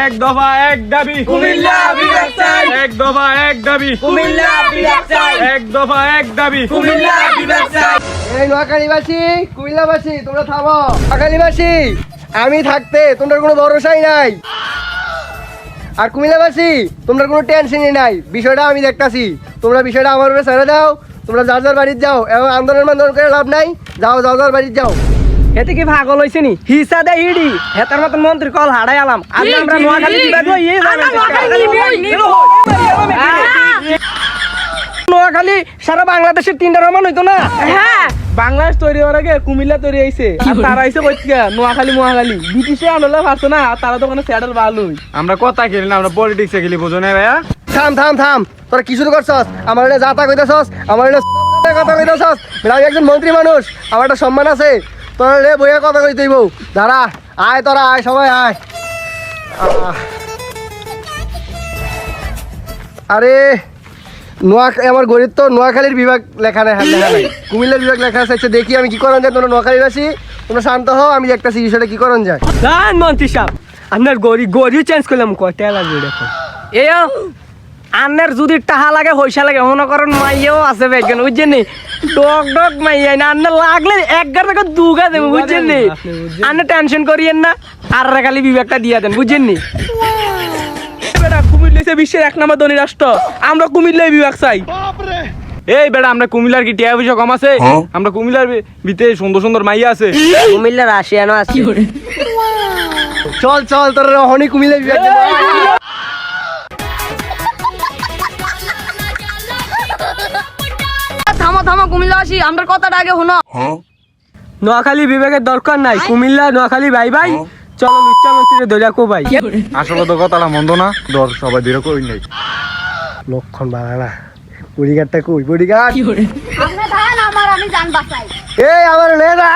এক দফা এক দাবি কুমিল্লা বিভাগ চাই। এক দফা এক দাবি কুমিল্লা বিভাগ চাই। এক দফা এক দাবি কুমিল্লা বিভাগ চাই। এই নোয়াখালীবাসী, কুমিল্লাবাসী, তোমরা থামো। নোয়াখালীবাসী, আমি থাকতে তোমাদের কোনো ভরসাই নাই। আর কুমিল্লাবাসী, তোমরা কোনো টেনশনই নাই। বিষয়টা আমি দেখতাছি। তোমরা বিষয়টা আমার উপরে ছেড়ে দাও। তোমরা যার যার বাড়িতে যাও এবং আন্দোলন করে লাভ নাই। যাও যাও যার বাড়িতে যাও। এতে কি পাগল হইছে নি হিসা দে হিডি হেতার মতন মন্ত্রী কল হাড়াই আলাম আজ আমরা নোয়াখালী বিভাগ লই এই নোয়াখালী সারা বাংলাদেশের 3টা রমান হইতো না। হ্যাঁ বাংলাদেশ তৈরি হওয়ার আগে কুমিল্লা তৈরি হয়েছে আর তারা হইছে কইছে নোয়াখালী মহাখালী ব্রিটিশে আনলে পারছে না আর তারা তো ওখানে স্যাডেল ভালোই। আমরা কথা খেলি না, আমরা পলিটিক্সে খেলি, বুঝো না ভাইয়া? থাম থাম থাম, তোরা কি শুরু করছস? আমার এটা যাতা কইতাছস, আমার এটা কথা কইতাছস। আমি একজন মন্ত্রী মানুষ, আমার একটা সম্মান আছে। তোরা রে বইয়া কথা কইতেই বউ। দাঁড়া, আয় তোরা আয়, সবাই আয়। আরে আমার গরিব তো নোয়াখালীর বিভাগ লেখা নেই, কুমিল্লার বিভাগ লেখা আছে। দেখি আমি কি করেন যায়। তোমরা নোয়াখালীবাসী, তোমরা শান্ত হও, আমি দেখতেছি বিষয়টা কি করেন যায়। জান মন্ত্রী সাহেব আপনার গড়ি চেঞ্জ করলাম কয়টা লাগবে দেখো এ আন্নের যদি টাহা লাগে পয়সা লাগে মনে করেন মাইয়াও আছে বেগেন বুঝছেন নি ডগ ডগ মাইয়া না আন্নের লাগলে 11 টাকা দুগা দেবো বুঝছেন নি আন্নে টেনশন করিয়েন না আর খালি বিভাগটা দিয়া দেন বুঝছেন নি কুমিল্লা বিশ্বের 1 নম্বর ধনী রাষ্ট্র, আমরা কুমিল্লায় বিভাগ চাই। এই বেটা, আমরা কুমিল্লার কি টিয়া পয়সা কম আছে? আমরা কুমিল্লার ভিতরে সুন্দর সুন্দর মাইয়া আছে। কুমিল্লা রাশিয়ানো আছে চল চল, তোরা হনি কুমিল্লার বিভাগ যাবো। থামো থামো কুমিল্লাবাসী, আমরা কথাটা আগে শুনো। নোয়াখালী বিভাগের দরকার নাই, কুমিল্লা নোয়াখালী ভাই ভাই চলো মুখ্যমন্ত্রী ধরে কো ভাই। আসলে তো কথাটা মন্দ না, ধর সবাই ধীরে কই নাই। লক্ষণ বাড়া বডিগার্ডটা কই? বডিগার্ড আপনি থাকেন, আমি জান বাঁচাই। এই আমার লেদা